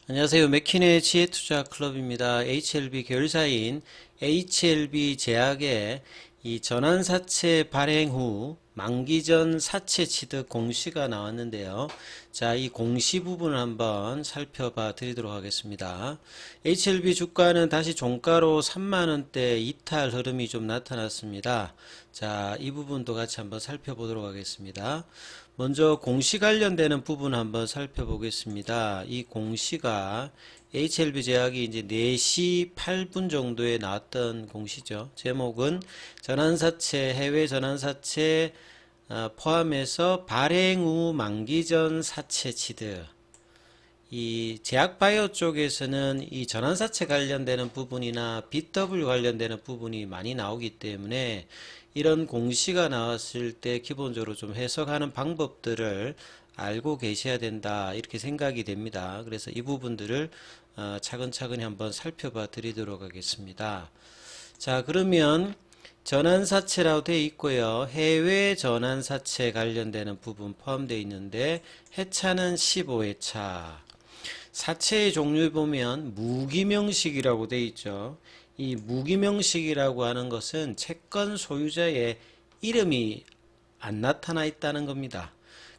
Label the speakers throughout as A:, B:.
A: 안녕하세요. 맥킨의 지혜투자클럽입니다. HLB 계열사인 HLB 제약의 이 전환사채 발행 후 만기 전 사채 취득 공시가 나왔는데요. 자, 이 공시 부분을 한번 살펴봐 드리도록 하겠습니다. HLB 주가는 다시 종가로 3만원대 이탈 흐름이 좀 나타났습니다. 자, 이 부분도 같이 한번 살펴보도록 하겠습니다. 먼저 공시 관련되는 부분 한번 살펴보겠습니다. 이 공시가 HLB 제약이 이제 4시 8분 정도에 나왔던 공시죠. 제목은 전환사채, 해외 전환사채 포함해서 발행 후 만기 전 사채 취득. 이 제약바이오 쪽에서는 이 전환사채 관련되는 부분이나 BW 관련되는 부분이 많이 나오기 때문에 이런 공시가 나왔을 때 기본적으로 좀 해석하는 방법들을 알고 계셔야 된다 이렇게 생각이 됩니다. 그래서 이 부분들을 차근차근히 한번 살펴봐 드리도록 하겠습니다. 자, 그러면 전환사채라고 되어 있고요. 해외 전환사채 관련되는 부분 포함되어 있는데 해차는 15회차. 사채의 종류 보면 무기명식이라고 되어 있죠. 이 무기명식이라고 하는 것은 채권 소유자의 이름이 안 나타나 있다는 겁니다.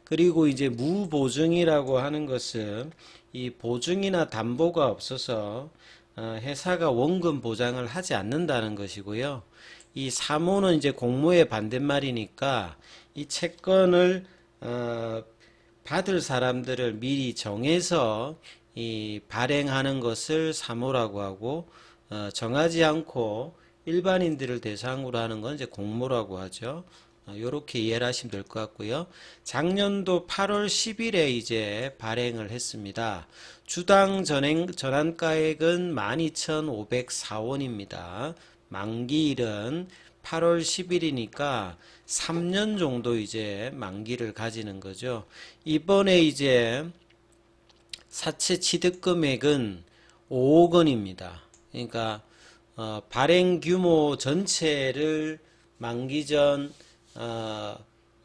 A: 그리고 이제 무보증이라고 하는 것은 이 보증이나 담보가 없어서 회사가 원금 보장을 하지 않는다는 것이고요. 이 사모는 이제 공모의 반대말이니까 이 채권을 받을 사람들을 미리 정해서 이 발행하는 것을 사모라고 하고 정하지 않고 일반인들을 대상으로 하는 건 이제 공모라고 하죠. 요렇게 이해를 하시면 될 것 같고요. 작년도 8월 10일에 이제 발행을 했습니다. 주당 전환가액은 12,504원입니다. 만기일은 8월 10일이니까 3년 정도 이제 만기를 가지는 거죠. 이번에 이제 사채 취득 금액은 5억 원입니다. 그러니까 발행 규모 전체를 만기 전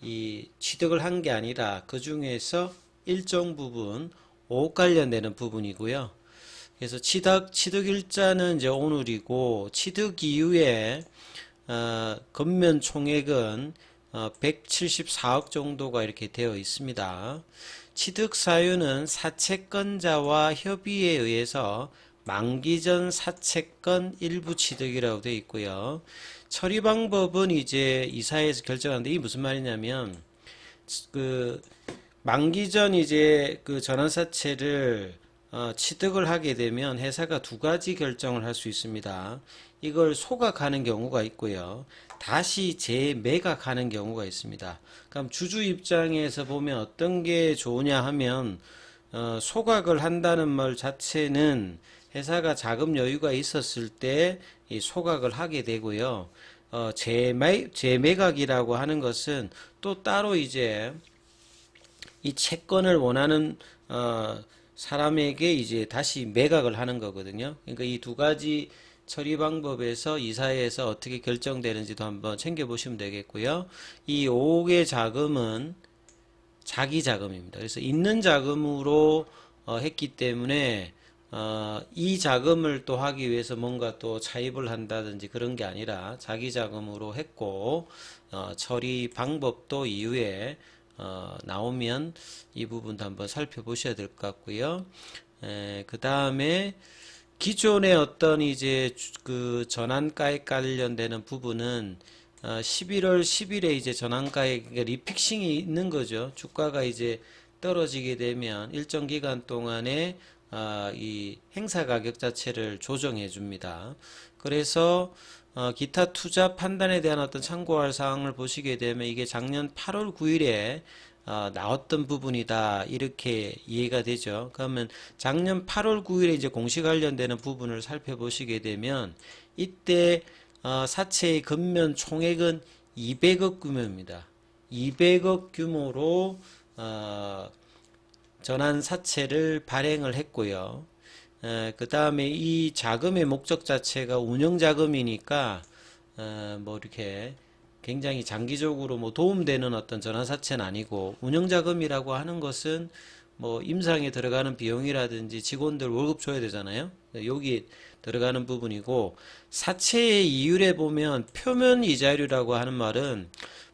A: 이 취득을 한 게 아니라 그 중에서 일정 부분 5억 관련되는 부분이고요. 그래서 취득 일자는 이제 오늘이고 취득 이후에 금면 총액은 174억 정도가 이렇게 되어 있습니다. 취득 사유는 사채권자와 협의에 의해서 만기 전 사채권 일부 취득이라고 되어 있고요. 처리 방법은 이제 이사회에서 결정하는데 이게 무슨 말이냐면 그 만기 전 이제 그 전환사채를 취득을 하게 되면 회사가 두 가지 결정을 할 수 있습니다. 이걸 소각하는 경우가 있고요. 다시 재매각하는 경우가 있습니다. 그럼 주주 입장에서 보면 어떤 게 좋으냐 하면 소각을 한다는 말 자체는 회사가 자금 여유가 있었을 때 이 소각을 하게 되고요. 재매각이라고 하는 것은 또 따로 이제 이 채권을 원하는 사람에게 이제 다시 매각을 하는 거거든요. 그러니까 이 두 가지 처리 방법에서 이사회에서 어떻게 결정되는지도 한번 챙겨보시면 되겠고요. 이 5억의 자금은 자기 자금입니다. 그래서 있는 자금으로 했기 때문에 이 자금을 또 하기 위해서 뭔가 또 차입을 한다든지 그런 게 아니라 자기 자금으로 했고 처리 방법도 이후에 나오면 이 부분도 한번 살펴보셔야 될 것 같고요. 그 다음에 기존의 어떤 이제 그 전환가액 관련되는 부분은 11월 10일에 이제 전환가액 리픽싱이 있는 거죠. 주가가 이제 떨어지게 되면 일정 기간 동안에 이 행사 가격 자체를 조정해 줍니다. 그래서 기타 투자 판단에 대한 어떤 참고할 사항을 보시게 되면 이게 작년 8월 9일에 나왔던 부분이다 이렇게 이해가 되죠. 그러면 작년 8월 9일에 이제 공시 관련되는 부분을 살펴보시게 되면 이때 사채의 금면 총액은 200억 규모입니다. 200억 규모로 전환 사채를 발행을 했고요. 그 다음에 이 자금의 목적 자체가 운영 자금이니까 뭐 이렇게 굉장히 장기적으로 뭐 도움되는 어떤 전환사채는 아니고 운영 자금이라고 하는 것은 뭐 임상에 들어가는 비용이라든지 직원들 월급 줘야 되잖아요. 여기 들어가는 부분이고, 사채의 이율에 보면 표면 이자율이라고 하는 말은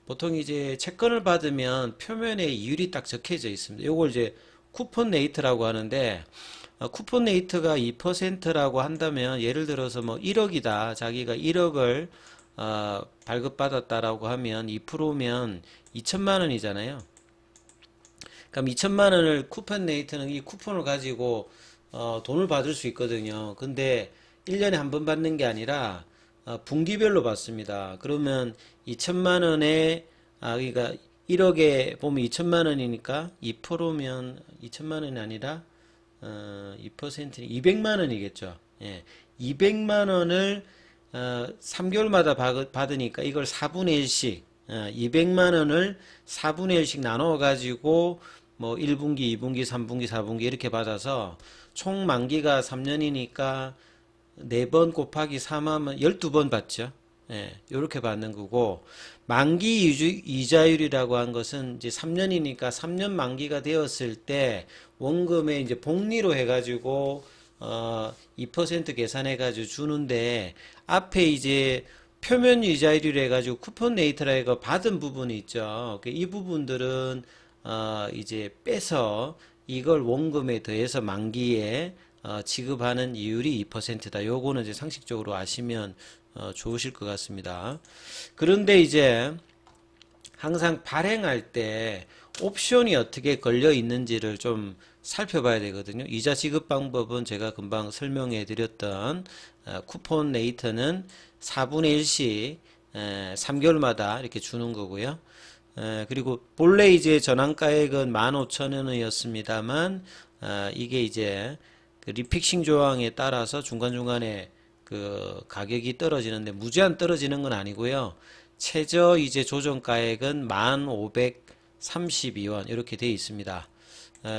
A: 보통 이제 채권을 받으면 표면에 이율이 딱 적혀져 있습니다. 요걸 이제 쿠폰 레이트라고 하는데, 쿠폰 레이트가 2%라고 한다면, 예를 들어서 뭐 1억이다. 자기가 1억을 발급받았다라고 하면 2%면 2천만 원이잖아요. 그럼 2천만 원을 쿠폰 레이트는 이 쿠폰을 가지고 돈을 받을 수 있거든요. 근데 1년에 한 번 받는 게 아니라 분기별로 받습니다. 그러면 2천만 원에 그러니까 1억에 보면 2천만 원이니까 2%면 2천만 원이 아니라 2%는 200만 원이겠죠. 예. 200만 원을 3개월마다 받으니까 이걸 4분의 1씩 200만 원을 4분의 1씩 나눠 가지고 뭐 1분기, 2분기, 3분기, 4분기 이렇게 받아서 총 만기가 3년이니까 4번 곱하기 3하면 12번 받죠. 예, 요렇게 받는 거고, 만기 이자율이라고 한 것은 이제 3년이니까 3년 만기가 되었을 때 원금에 이제 복리로 해가지고 2% 계산해가지고 주는데, 앞에 이제 표면 이자율이라 해가지고 쿠폰 레이트라 해가 받은 부분이 있죠. 이 부분들은 이제 빼서 이걸 원금에 더해서 만기에 지급하는 이율이 2%다. 요거는 이제 상식적으로 아시면 좋으실 것 같습니다. 그런데 이제 항상 발행할 때 옵션이 어떻게 걸려 있는지를 좀 살펴봐야 되거든요. 이자 지급 방법은 제가 금방 설명해 드렸던 쿠폰 레이트는 4분의 1씩 3개월마다 이렇게 주는 거고요. 그리고 본래 이제 전환가액은 15,000원이었습니다만 이게 이제 그 리픽싱 조항에 따라서 중간중간에 그 가격이 떨어지는데 무제한 떨어지는 건 아니고요. 최저 이제 조정가액은 1,532원 이렇게 되어 있습니다.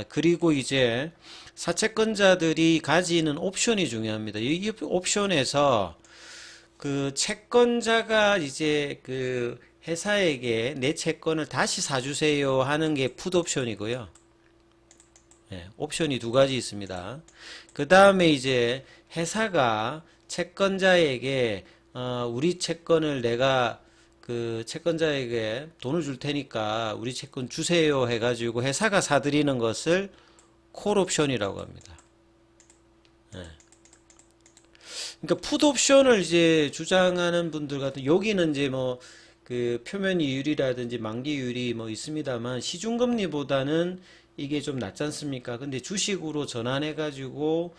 A: 그리고 이제 사채권자들이 가지는 옵션이 중요합니다. 이 옵션에서 그 채권자가 이제 그 회사에게 내 채권을 다시 사주세요 하는 게 풋옵션이고요. 옵션이 두 가지 있습니다. 그 다음에 이제 회사가 채권자에게 우리 채권을 내가 그 채권자에게 돈을 줄 테니까 우리 채권 주세요 해가지고 회사가 사들이는 것을 콜옵션이라고 합니다. 그러니까 풋옵션을 이제 주장하는 분들 같은, 여기는 이제 뭐 그 표면 이율이라든지 만기 이율이 뭐 있습니다만 시중금리보다는 이게 좀 낫지 않습니까? 근데 주식으로 전환해 가지고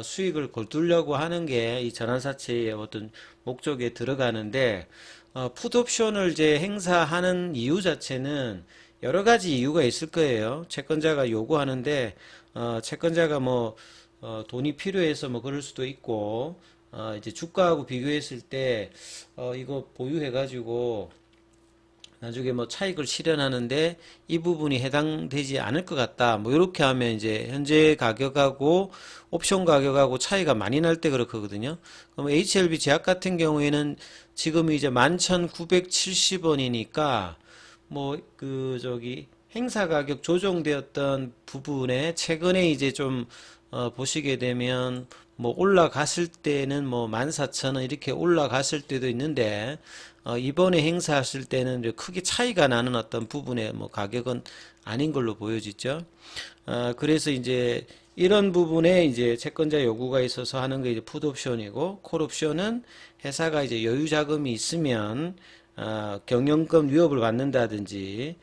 A: 수익을 거두려고 하는 게 이 전환사채의 어떤 목적에 들어가는데, 풋옵션을 이제 행사하는 이유 자체는 여러 가지 이유가 있을 거예요. 채권자가 요구하는데 채권자가 뭐 돈이 필요해서 뭐 그럴 수도 있고, 이제 주가하고 비교했을 때 이거 보유해가지고 나중에 뭐 차익을 실현하는데 이 부분이 해당되지 않을 것 같다. 뭐 이렇게 하면 이제 현재 가격하고 옵션 가격하고 차이가 많이 날 때 그렇거든요. 그럼 HLB 제약 같은 경우에는 지금 이제 11,970원이니까 뭐 그 저기 행사 가격 조정되었던 부분에 최근에 이제 좀 보시게 되면 뭐 올라갔을 때는 뭐 14,000원 이렇게 올라갔을 때도 있는데 이번에 행사했을 때는 크게 차이가 나는 어떤 부분의 뭐 가격은 아닌 걸로 보여지죠. 그래서 이제 이런 부분에 이제 채권자 요구가 있어서 하는 게 이제 풋옵션이고, 콜옵션은 회사가 이제 여유 자금이 있으면 경영권 위협을 받는다든지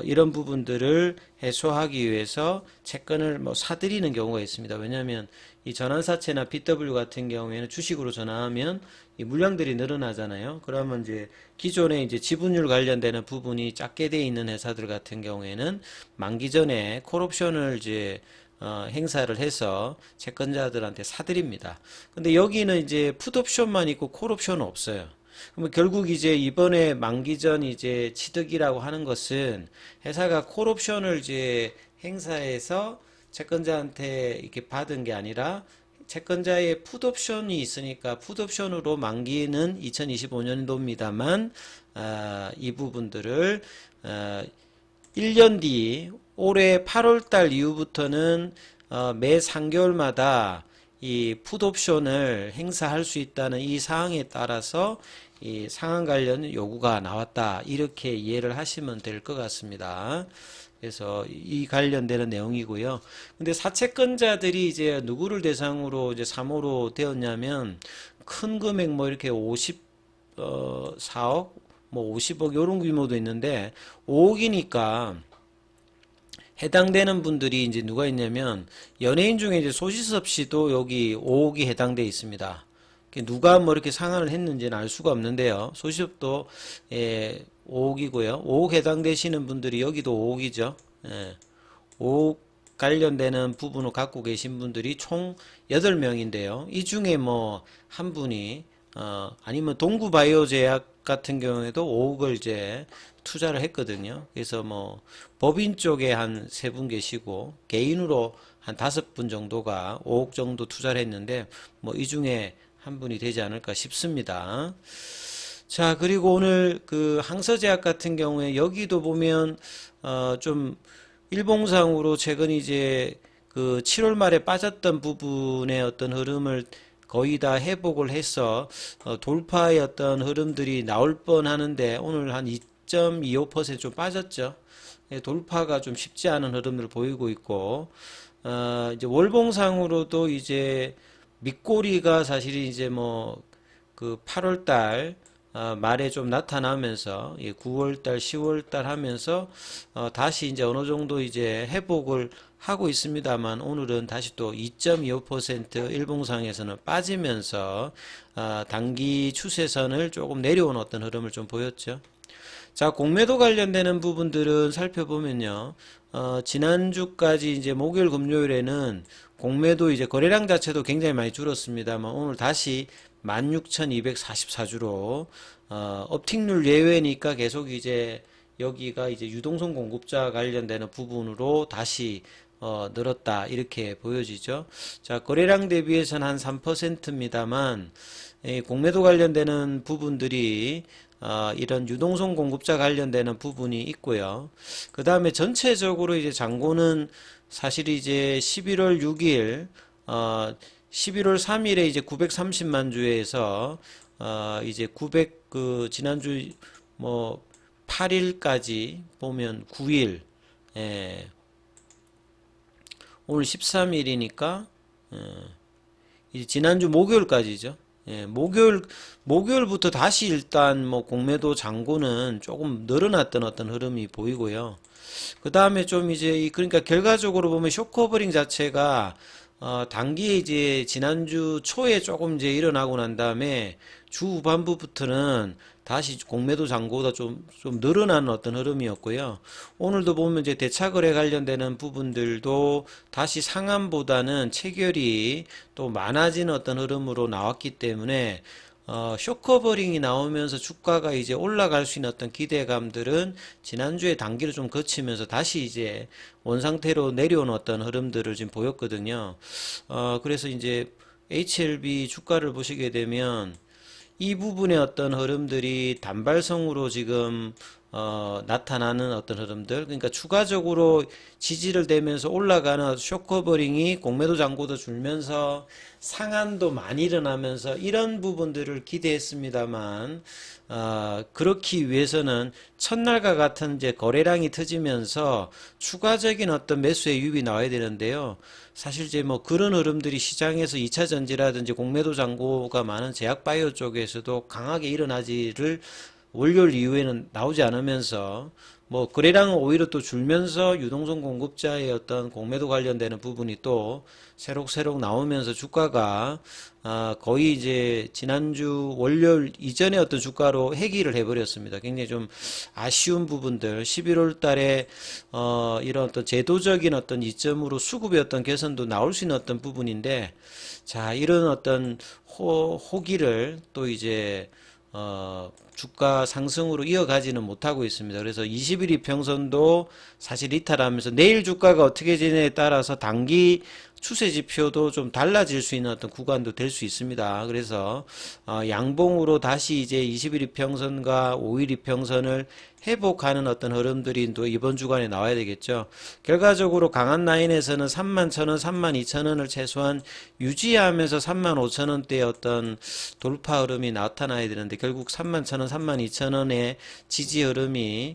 A: 이런 부분들을 해소하기 위해서 채권을 뭐 사들이는 경우가 있습니다. 왜냐하면 이 전환사채나 BW 같은 경우에는 주식으로 전환하면 이 물량들이 늘어나잖아요. 그러면 이제 기존에 이제 지분율 관련되는 부분이 작게 돼 있는 회사들 같은 경우에는 만기 전에 콜옵션을 이제 행사를 해서 채권자들한테 사드립니다. 근데 여기는 이제 풋옵션만 있고 콜옵션은 없어요. 그러면 결국 이제 이번에 만기 전 이제 취득이라고 하는 것은 회사가 콜옵션을 이제 행사해서 채권자한테 이렇게 받은 게 아니라 채권자의 풋옵션이 있으니까 풋옵션으로 만기는 2025년도입니다만 이 부분들을 1년 뒤 올해 8월 달 이후부터는 매 3개월마다 이 풋옵션을 행사할 수 있다는 이 사항에 따라서 이 상한 관련 요구가 나왔다. 이렇게 이해를 하시면 될 것 같습니다. 그래서 이 관련되는 내용이고요. 근데 사채권자들이 이제 누구를 대상으로 이제 3호로 되었냐면 큰 금액 뭐 이렇게 54억, 뭐 50억 이런 규모도 있는데 5억이니까 해당되는 분들이 이제 누가 있냐면 연예인 중에 이제 소지섭 씨도 여기 5억이 해당돼 있습니다. 누가 뭐 이렇게 상한을 했는지는 알 수가 없는데요. 소지섭도 5억이고요. 5억 해당되시는 분들이 여기도 5억이죠. 5억 관련되는 부분을 갖고 계신 분들이 총 8명인데요. 이 중에 뭐 한 분이 아니면 동구바이오제약 같은 경우에도 5억을 이제 투자를 했거든요. 그래서 뭐 법인 쪽에 한 3분 계시고 개인으로 한 5분 정도가 5억 정도 투자를 했는데 뭐 이 중에 한 분이 되지 않을까 싶습니다. 자, 그리고 오늘 그 항서제약 같은 경우에 여기도 보면 좀 일봉상으로 최근 이제 그 7월 말에 빠졌던 부분의 어떤 흐름을 거의 다 회복을 해서 돌파의 어떤 흐름들이 나올 뻔 하는데 오늘 한 2.25%좀 빠졌죠. 돌파가 좀 쉽지 않은 흐름을 보이고 있고 이제 월봉상으로도 이제 밑꼬리가 사실 이제 뭐 그 8월 달 말에 좀 나타나면서 9월 달, 10월 달 하면서 다시 이제 어느 정도 이제 회복을 하고 있습니다만 오늘은 다시 또 2.25% 일봉상에서는 빠지면서 단기 추세선을 조금 내려온 어떤 흐름을 좀 보였죠. 자, 공매도 관련되는 부분들은 살펴보면요. 지난주까지 이제 목요일, 금요일에는 공매도 이제 거래량 자체도 굉장히 많이 줄었습니다만 오늘 다시 16,244주로 업틱률 예외니까 계속 이제 여기가 이제 유동성 공급자 관련되는 부분으로 다시 늘었다 이렇게 보여지죠. 자, 거래량 대비해서는 한 3%입니다만 공매도 관련되는 부분들이 이런 유동성 공급자 관련되는 부분이 있고요. 그 다음에 전체적으로 이제 잔고는 사실 이제 11월 6일, 11월 3일에 이제 930만 주에서 이제 지난주 뭐 8일까지 보면 9일, 오늘 13일이니까 이제 지난주 목요일까지죠. 목요일부터 다시 일단 뭐 공매도 잔고는 조금 늘어났던 어떤 흐름이 보이고요. 그 다음에 좀 이제 그러니까 결과적으로 보면 숏커버링 자체가 단기에 이제 지난주 초에 조금 이제 일어나고 난 다음에 주 후반부부터는 다시 공매도 잔고가 좀 늘어나는 어떤 흐름이었고요. 오늘도 보면 이제 대차거래 관련되는 부분들도 다시 상한보다는 체결이 또 많아지는 어떤 흐름으로 나왔기 때문에 숏커버링이 나오면서 주가가 이제 올라갈 수 있는 어떤 기대감들은 지난주에 단기를 좀 거치면서 다시 이제 원상태로 내려온 어떤 흐름들을 지금 보였거든요. 그래서 이제 HLB 주가를 보시게 되면 이 부분의 어떤 흐름들이 단발성으로 지금 나타나는 어떤 흐름들, 그러니까 추가적으로 지지를 대면서 올라가는 숏커버링이 공매도 잔고도 줄면서 상한도 많이 일어나면서 이런 부분들을 기대했습니다만 그렇기 위해서는 첫날과 같은 이제 거래량이 터지면서 추가적인 어떤 매수의 유입이 나와야 되는데요. 사실 이제 뭐 그런 흐름들이 시장에서 2차 전지라든지 공매도 잔고가 많은 제약바이오 쪽에서도 강하게 일어나지를 월요일 이후에는 나오지 않으면서 뭐 거래량은 오히려 또 줄면서 유동성 공급자의 어떤 공매도 관련되는 부분이 또 새록새록 나오면서 주가가 거의 이제 지난주 월요일 이전의 어떤 주가로 회귀를 해버렸습니다. 굉장히 좀 아쉬운 부분들 11월 달에 이런 어떤 제도적인 어떤 이점으로 수급의 어떤 개선도 나올 수 있는 어떤 부분인데 자 이런 어떤 호기를 또 이제 주가 상승으로 이어가지는 못하고 있습니다. 그래서 21일 평선도 사실 이탈하면서 내일 주가가 어떻게 지냐에 따라서 단기 추세 지표도 좀 달라질 수 있는 어떤 구간도 될 수 있습니다. 그래서 양봉으로 다시 이제 20일 이평선과 5일 이평선을 회복하는 어떤 흐름들이 또 이번 주간에 나와야 되겠죠. 결과적으로 강한 라인에서는 31,000원, 32,000원을 최소한 유지하면서 35,000원대의 어떤 돌파 흐름이 나타나야 되는데 결국 31,000원, 32,000원의 지지 흐름이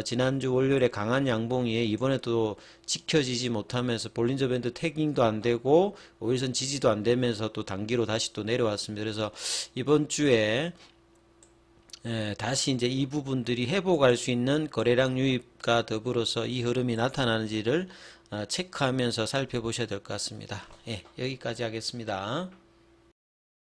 A: 지난주 월요일에 강한 양봉이 이번에 또 지켜지지 못하면서 볼린저 밴드 태깅도 안 되고 5일선 지지도 안 되면서 또 단기로 다시 또 내려왔습니다. 그래서 이번 주에 다시 이제 이 부분들이 회복할 수 있는 거래량 유입과 더불어서 이 흐름이 나타나는지를 체크하면서 살펴보셔야 될 것 같습니다. 예, 여기까지 하겠습니다.